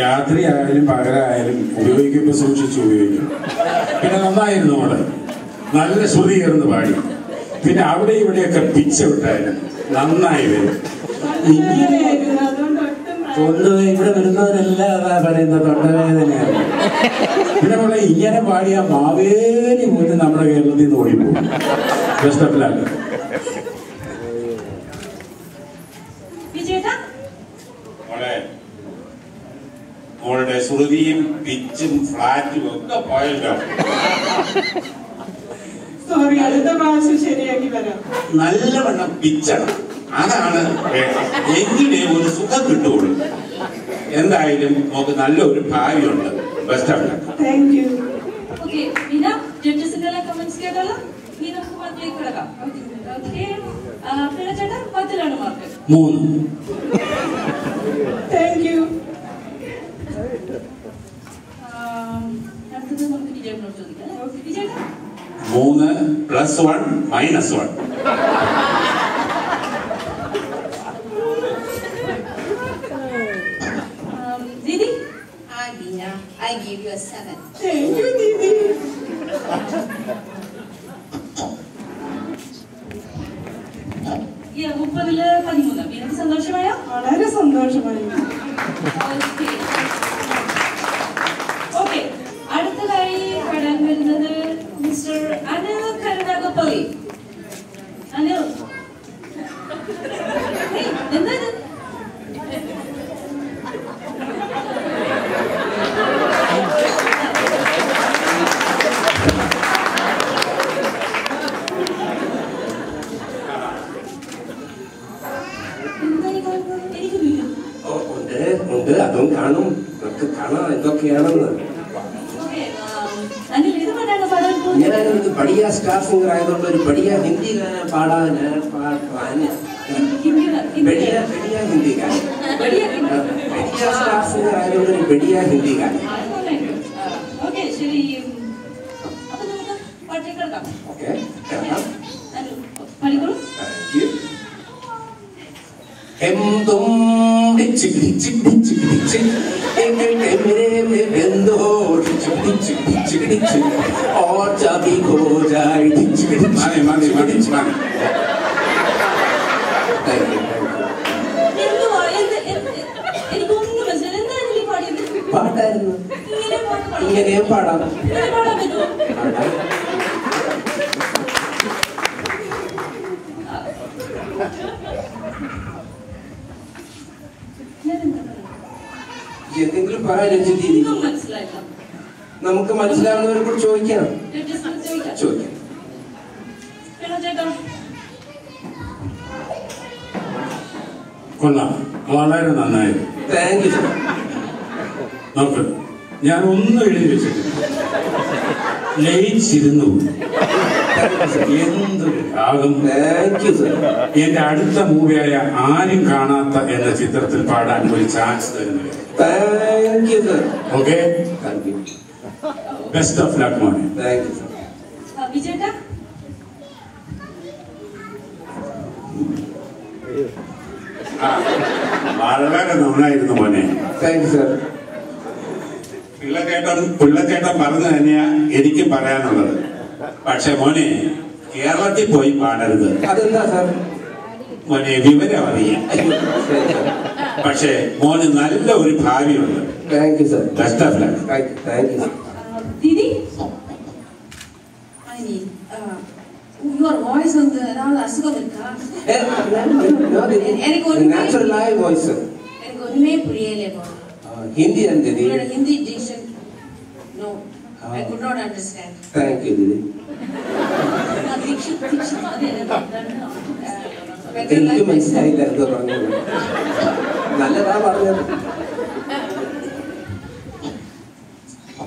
രാത്രി ആയാലും പകലായാലും ഉപയോഗിക്കുമ്പോൾ സൂക്ഷിച്ച് ഉപയോഗിക്കും. പിന്നെ നന്നായിരുന്നു അവിടെ, നല്ല ശ്രുതി ചേർന്ന് പാടി. പിന്നെ അവിടെ ഇവിടെയൊക്കെ പിച്ച വിട്ടായിരുന്നു, നന്നായി വരും. കൊണ്ടുപോയി ഇവിടെ വരുന്നവരെല്ലാം അതാ പറയുന്ന തൊണ്ടവേദനയാണ്. പിന്നെ നമ്മളെ ഇങ്ങനെ പാടിയ മാവേലി പോലും നമ്മുടെ കേരളത്തിൽ നിന്ന് ഓടിപ്പോകും. ബെസ്റ്റപ്പിലാണ്. മോളുടെ ശ്രുതിയും പിച്ചും ഫ്ലാറ്റും ഒക്കെ പോയല്ലോ. നല്ലവണ്ണം പിച്ചണം, അതാണ് എങ്കിലേ ഒരു സുഖം കിട്ടുള്ളൂ. എന്തായാലും നമുക്ക് നല്ലൊരു ഭാവിയുണ്ട്. Best of luck. മൂന്ന് +1 -1. Didi? Bina, I give you a 7. Thank you, Didi. Yeah, 30-13. Bina, സന്തോഷമായോ? വളരെ സന്തോഷമായി. ഓക്കെ, അടുത്തതായി പാടാൻ വരുന്നത് മിസ്റ്റർ അനിൽ കരുനാഗപ്പള്ളി. അനിൽ, എന്താണ്? അതും കാണും, നമുക്ക് കാണാം എന്തൊക്കെയാണെന്ന്. ഞാനൊരു ബടിയ സ്റ്റാർ സിംഗർ ആയതുകൊണ്ട് ഒരു ബടിയ ഹിന്ദി ഗാനം പാടാൻ ബടിയ ഹിന്ദി ഗാനം. ബടിയ സ്റ്റാർ സിംഗർ ആയതുകൊണ്ട് ഒരു ബടിയ ഹിന്ദി ഗാനം. ഓക്കെ, हम तुम डिच डिच डिच डिच एक कैमरे में बंद हो डिच डिच डिच डिच और चाबी खो जाए डिच डिच माने माने माने माने. പാട്ടായിരുന്നു, ഇങ്ങനെ പാടാം. എന്തെങ്കിലും പറയാൻ നമുക്ക് മനസ്സിലാവുന്നവരോട് ചോദിക്കാം. ചോദിക്കാം. കൊള്ളാം, വളരെ നന്നായി. Thank you sir. നോക്ക്, ഞാൻ ഒന്നും എഴുതി വെച്ചിട്ടില്ല, ലയിച്ചിരുന്നു. എന്തൊരു രാഗം. Thank you sir. എന്റെ അടുത്ത മൂവിയായ ആരും കാണാത്ത എന്ന ചിത്രത്തിൽ പാടാൻ ഒരു ചാൻസ് തരുന്നത്. Thank you sir. Okay, thank you. Best of luck മോനെ. Thank you sir. വിജേട്ടാ, വളരെ നന്നായിരുന്നു മോനെ. Thank you sir. പിള്ളച്ചേട്ടൻ പറഞ്ഞു തന്നെയാ എനിക്ക് പറയാനുള്ളത്. പക്ഷെ മോനെ, കേരളത്തിൽ പോയി പാടരുത്. അതെന്താ സാർ? മോനെ വിവരം അറിയാം, പക്ഷെ മോന് നല്ല ഒരു ഭാവിയുണ്ട്. Thank you sir. Best of luck. Thank you sir. Didi, I mean, your voice on the അസുഖം നിൽക്കാ. നാച്ചുറലായ വോയിസ്. എനിക്ക് ഒന്നുമേ പുരിയല്ലേ. ഹിന്ദി എന്ത്? Hindi diction no, I could not understand. Thank you, Didi. എനിക്ക് മനസ്സിലായില്ല എന്താ പറഞ്ഞത്. നല്ലതാ പറഞ്ഞത്.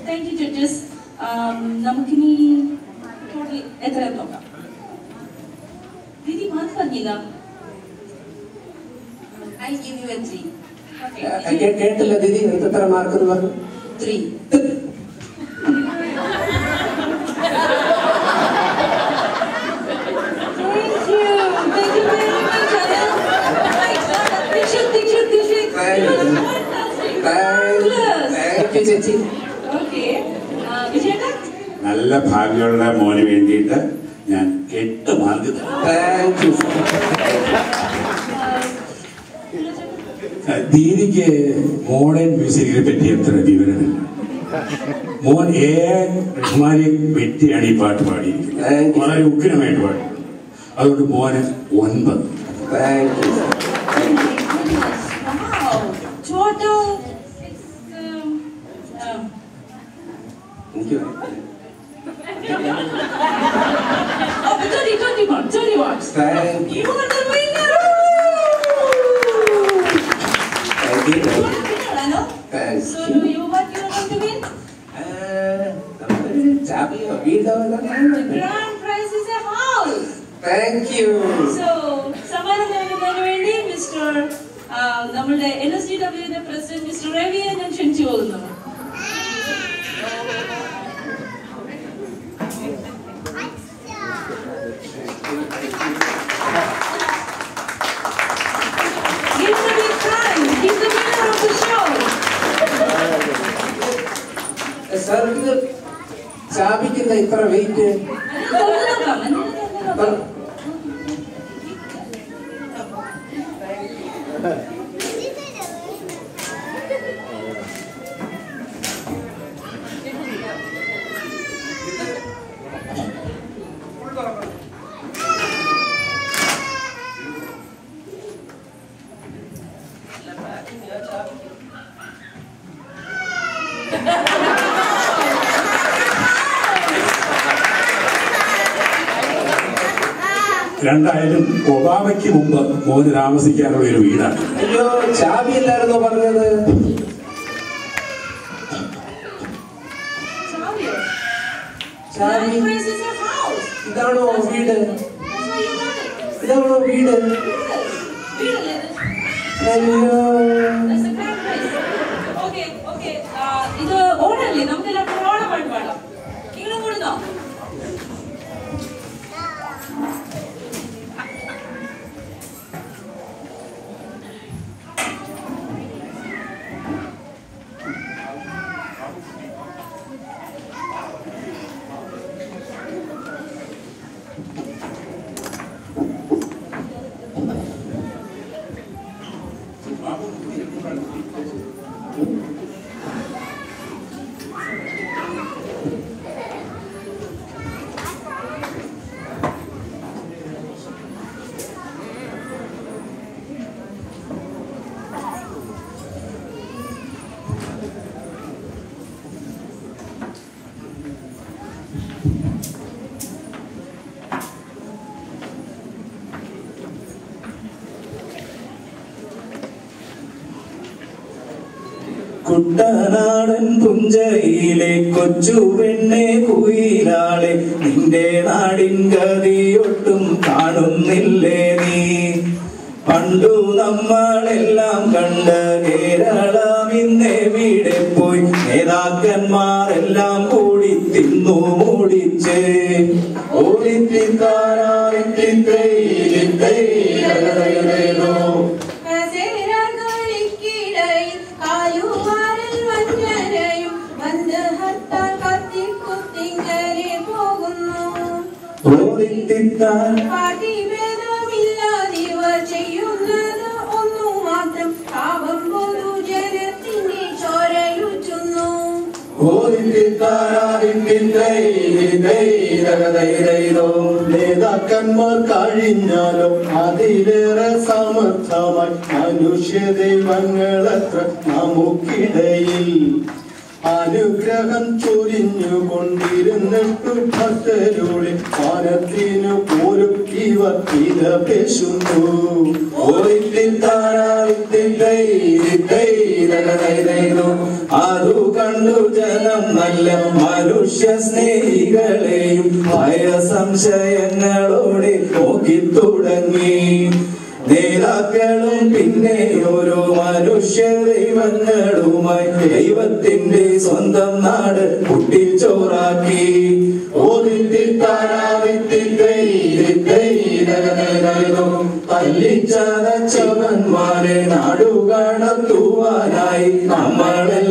Thank you, judges. നമുക്കിനി ടോട്ടൽ എത്ര നോക്കാം. ദീദി മാർക്ക് പറഞ്ഞില്ല. I give you a 3. കേട്ടില്ല ദീദി, എത്ര മാർക്ക് എന്ന് പറഞ്ഞു? 3. Thank you. ചേച്ചി. നല്ല ഭാഗ്യമുള്ള മോന് വേണ്ടിയിട്ട് ഞാൻ 8 മാർക്ക് തരാം. Thank you. ദീദിക്ക് മോഡേൺ മ്യൂസിക്കിനെ പറ്റി എത്ര വിവരമില്ല. മോൻ റഹ്മാനെ വെറ്റിയാണ് ഈ പാട്ട് പാടിയിരിക്കുന്നത്. വളരെ ഉഗ്രമായിട്ട് പാടി. അതുകൊണ്ട് മോന് 9. Thank you. എനിക്ക് Thank you. You are the winner. Thank you. Thanks. So do you what you are going to win? The grand prize is a house. Thank you. So സമ്മാനം നൽകുന്നതിന് വേണ്ടി മിസ്റ്റർ നമ്മുടെ NSDW പ്രസിഡന്റ് മിസ്റ്റർ രവിയെ ഞാൻ ക്ഷണിച്ചു പോകുന്നു. സാറിന് ചാപിക്കുന്ന ഇത്ര wait രണ്ടായാലും ഒബാമയ്ക്ക് മുമ്പ് മോന് താമസിക്കാനുള്ള ഒരു വീടാണ്. അയ്യോ ചാവിയല്ലായിരുന്നോ പറഞ്ഞത്? ചാവി ഇതാണോ വീട്? ഇതാണോ വീട്? അയ്യോ ഇത് ഓണല്ലേ, നമുക്കെല്ലാം ഓണപ്പാട്ട് പാടാം. നിങ്ങളും കൂടുന്നോ? കുട്ടനാടൻ പുഞ്ചയിലെ കൊച്ചു പെണ്ണെ കുയിലാളെ, നിന്റെ നാടിൻ ഗതിയൊട്ടും കാണുന്നില്ലേ നീ? പണ്ടു നമ്മളെല്ലാം കണ്ട കേരളം ഇന്നെവിടെ പോയി? നേതാക്കന്മാരെല്ലാം കൂടി തിന്നു മൂടിച്ചേ. നേതാക്കന്മാർ കഴിഞ്ഞാലോ അതിലേറെ സമർത്ഥമായി മനുഷ്യ ദൈവങ്ങളത്ര നമുക്കിടയിൽ അനുഗ്രഹം ചൊരിഞ്ഞുകൊണ്ടിരുന്നിട്ടു ഭക്തരുടെ പാനത്തിനു പോലും ഇവർ വിലപേശുന്നു. അതു കണ്ടു ജനം നല്ല മനുഷ്യ സ്നേഹികളെയും ഭയ സംശയങ്ങളോടെ നോക്കി തുടങ്ങി. നേതാക്കളും പിന്നെ ഓരോ മനുഷ്യ ദൈവങ്ങളുമായി ദൈവത്തിന്റെ സ്വന്തം നാട് കുട്ടിച്ചോറാക്കി. തല്ലിച്ചതച്ചവന്മാരെ നാടുകടത്തുവാനായി നമ്മളെല്ലാം